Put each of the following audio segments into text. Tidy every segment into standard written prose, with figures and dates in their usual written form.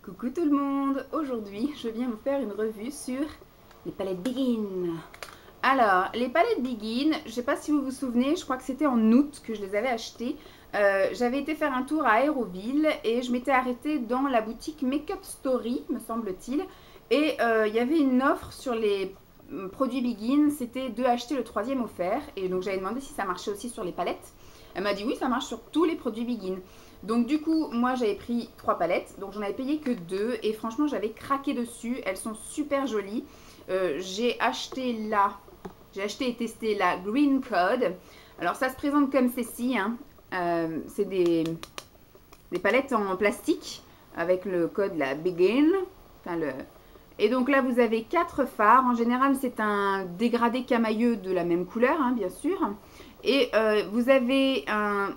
Coucou tout le monde, aujourd'hui je viens vous faire une revue sur les palettes Begin. Alors, les palettes Begin, je ne sais pas si vous vous souvenez, je crois que c'était en août que je les avais achetées. J'avais été faire un tour à Aéroville et je m'étais arrêtée dans la boutique Makeup Story, me semble-t-il. Et il y avait une offre sur les produits Begin, c'était 2 achetés le 3e offert. Et donc j'avais demandé si ça marchait aussi sur les palettes. Elle m'a dit oui, ça marche sur tous les produits Begin. Donc du coup, moi j'avais pris 3 palettes, donc j'en avais payé que 2 et franchement j'avais craqué dessus, elles sont super jolies. J'ai acheté et testé la Green Code. Alors ça se présente comme ceci, hein. C'est des palettes en plastique avec le code la Begin. Et donc là vous avez 4 fards, en général c'est un dégradé camailleux de la même couleur, hein, bien sûr. Et vous avez un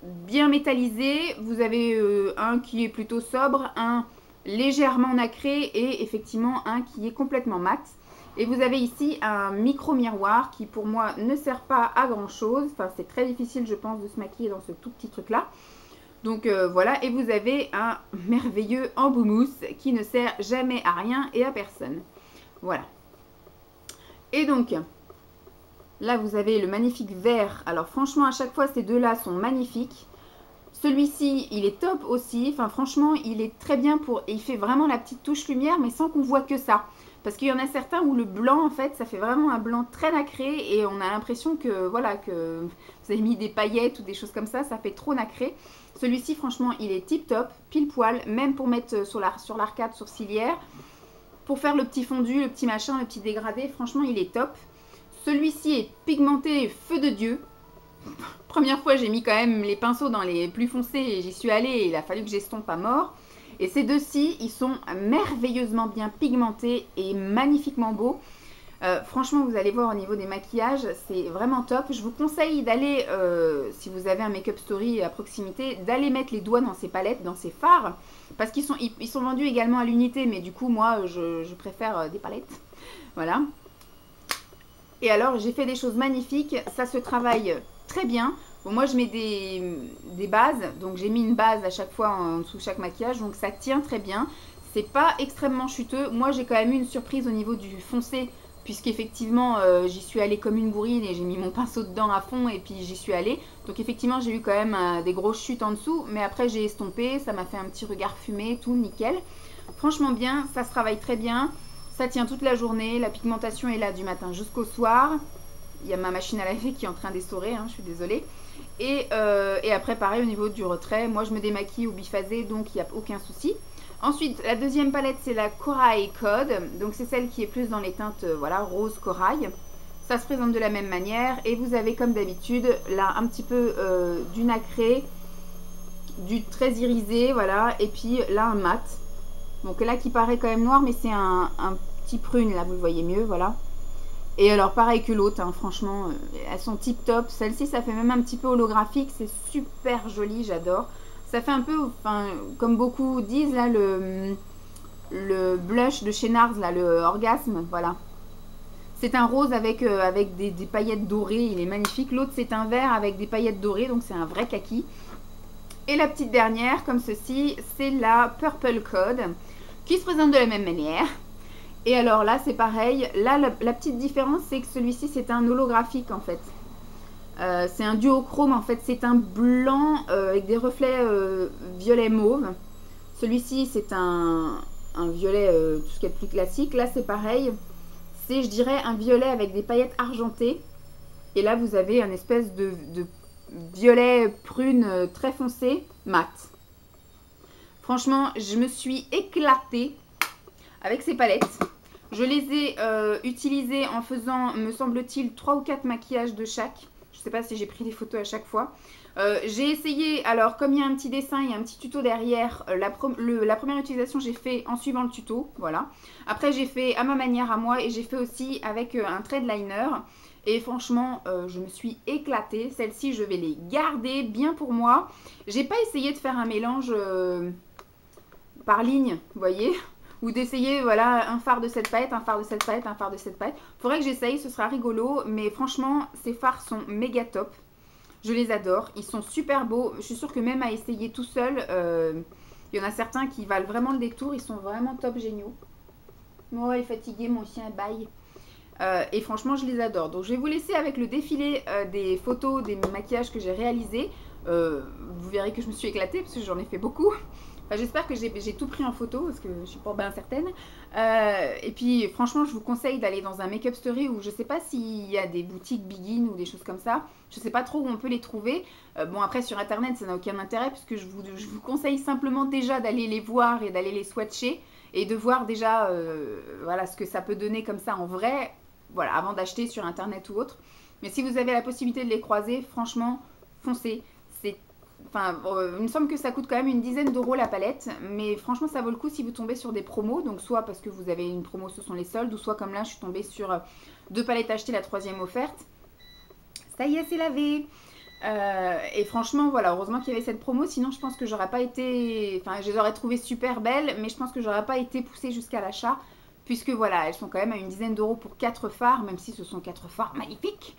bien métallisé, vous avez un qui est plutôt sobre, un légèrement nacré et effectivement un qui est complètement mat. Et vous avez ici un micro miroir qui pour moi ne sert pas à grand chose, enfin c'est très difficile je pense de se maquiller dans ce tout petit truc là. Donc voilà, et vous avez un merveilleux embout mousse qui ne sert jamais à rien et à personne. Voilà. Et donc là, vous avez le magnifique vert. Alors franchement, à chaque fois, ces deux-là sont magnifiques. Celui-ci, il est top aussi. Enfin, franchement, il est très bien pour... Il fait vraiment la petite touche lumière, mais sans qu'on voit que ça. Parce qu'il y en a certains où le blanc, en fait, ça fait vraiment un blanc très nacré. Et on a l'impression que, voilà, que vous avez mis des paillettes ou des choses comme ça fait trop nacré. Celui-ci, franchement, il est tip top, pile poil. Même pour mettre sur l'arcade sourcilière. Pour faire le petit fondu, le petit machin, le petit dégradé. Franchement, il est top. Celui-ci est pigmenté feu de Dieu. Première fois, j'ai mis quand même les pinceaux dans les plus foncés et j'y suis allée et il a fallu que j'estompe à mort. Et ces deux-ci, ils sont merveilleusement bien pigmentés et magnifiquement beaux. Franchement, vous allez voir au niveau des maquillages, c'est vraiment top. Je vous conseille d'aller, si vous avez un Makeup Story à proximité, d'aller mettre les doigts dans ces palettes, dans ces fards. Parce qu'ils sont vendus également à l'unité, mais du coup, moi, je préfère des palettes. Voilà. Et alors, j'ai fait des choses magnifiques. Ça se travaille très bien. Bon, moi, je mets des bases. Donc, j'ai mis une base à chaque fois en dessous de chaque maquillage. Donc, ça tient très bien. C'est pas extrêmement chuteux. Moi, j'ai quand même eu une surprise au niveau du foncé. Puisqu'effectivement, j'y suis allée comme une bourrine et j'ai mis mon pinceau dedans à fond et puis j'y suis allée. Donc, effectivement, j'ai eu quand même des grosses chutes en dessous. Mais après, j'ai estompé. Ça m'a fait un petit regard fumé, tout nickel. Franchement bien. Ça se travaille très bien. Ça tient toute la journée, la pigmentation est là du matin jusqu'au soir. Il y a ma machine à laver qui est en train d'essorer, hein, je suis désolée. Et après, pareil, au niveau du retrait, moi je me démaquille au biphasé, donc il n'y a aucun souci. Ensuite, la deuxième palette, c'est la Corail Code. Donc c'est celle qui est plus dans les teintes voilà, rose corail. Ça se présente de la même manière. Et vous avez comme d'habitude, là, un petit peu du nacré, du très irisé, voilà. Et puis là, un mat. Donc là qui paraît quand même noir, mais c'est un petit prune, là vous le voyez mieux, voilà. Et alors pareil que l'autre, hein, franchement, elles sont tip top. Celle-ci, ça fait même un petit peu holographique, c'est super joli, j'adore. Ça fait un peu, enfin, comme beaucoup disent, là, le blush de chez NARS, là, le Orgasme, voilà. C'est un rose avec des paillettes dorées, il est magnifique. L'autre, c'est un vert avec des paillettes dorées, donc c'est un vrai kaki. Et la petite dernière, comme ceci, c'est la Purple Code, qui se présente de la même manière. Et alors là, c'est pareil. Là, la petite différence, c'est que celui-ci, c'est un holographique, en fait. C'est un duochrome, en fait. C'est un blanc avec des reflets violet mauve. Celui-ci, c'est un violet, tout ce qui est plus classique. Là, c'est pareil. C'est, je dirais, un violet avec des paillettes argentées. Et là, vous avez un espèce de violet prune très foncé, mat. Franchement, je me suis éclatée avec ces palettes. Je les ai utilisées en faisant, me semble-t-il, 3 ou 4 maquillages de chaque. Je ne sais pas si j'ai pris des photos à chaque fois. J'ai essayé, alors comme il y a un petit dessin, il y a un petit tuto derrière. La première utilisation, j'ai fait en suivant le tuto, voilà. Après, j'ai fait à ma manière, à moi, et j'ai fait aussi avec un trade liner. Et franchement, je me suis éclatée. Celles-ci, je vais les garder bien pour moi. J'ai pas essayé de faire un mélange par ligne, vous voyez, ou d'essayer, voilà, un fard de cette palette, un fard de cette palette, un fard de cette palette. Faudrait que j'essaye, ce sera rigolo. Mais franchement, ces fards sont méga top. Je les adore. Ils sont super beaux. Je suis sûre que même à essayer tout seul, Il y en a certains qui valent vraiment le détour, ils sont vraiment top géniaux. Moi, il est fatigué, mon chien baille. Et franchement, je les adore. Donc, je vais vous laisser avec le défilé des photos, des maquillages que j'ai réalisés. Vous verrez que je me suis éclatée parce que j'en ai fait beaucoup. Enfin, j'espère que j'ai tout pris en photo parce que je suis pas bien certaine. Et puis, franchement, je vous conseille d'aller dans un make-up story où je sais pas s'il y a des boutiques Begin ou des choses comme ça. Je sais pas trop où on peut les trouver. Bon, après, sur internet, ça n'a aucun intérêt puisque je vous conseille simplement déjà d'aller les voir et d'aller les swatcher et de voir déjà voilà, ce que ça peut donner comme ça en vrai, voilà, avant d'acheter sur internet ou autre. Mais si vous avez la possibilité de les croiser, franchement, foncez. C'est, enfin, il me semble que ça coûte quand même une dizaine d'euros la palette, mais franchement, ça vaut le coup si vous tombez sur des promos. Donc, soit parce que vous avez une promo, ce sont les soldes, ou soit comme là, je suis tombée sur 2 palettes achetées, la 3e offerte. Ça y est, c'est lavé. Et franchement, voilà, heureusement qu'il y avait cette promo, sinon je pense que j'aurais pas été... Enfin, je les aurais trouvées super belles, mais je pense que j'aurais pas été poussée jusqu'à l'achat, puisque voilà, elles sont quand même à une dizaine d'euros pour 4 fards, même si ce sont 4 fards magnifiques,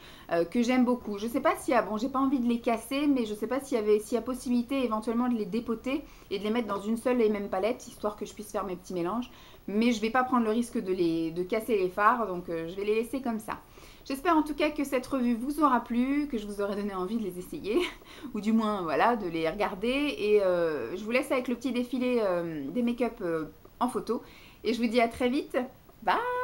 que j'aime beaucoup. Je sais pas s'il y a... Bon, j'ai pas envie de les casser, mais je sais pas s'il y a possibilité éventuellement de les dépoter et de les mettre dans une seule et même palette, histoire que je puisse faire mes petits mélanges. Mais je vais pas prendre le risque de casser les fards, donc je vais les laisser comme ça. J'espère en tout cas que cette revue vous aura plu, que je vous aurai donné envie de les essayer, ou du moins voilà, de les regarder. Et je vous laisse avec le petit défilé des make-up en photo. Et je vous dis à très vite. Bye!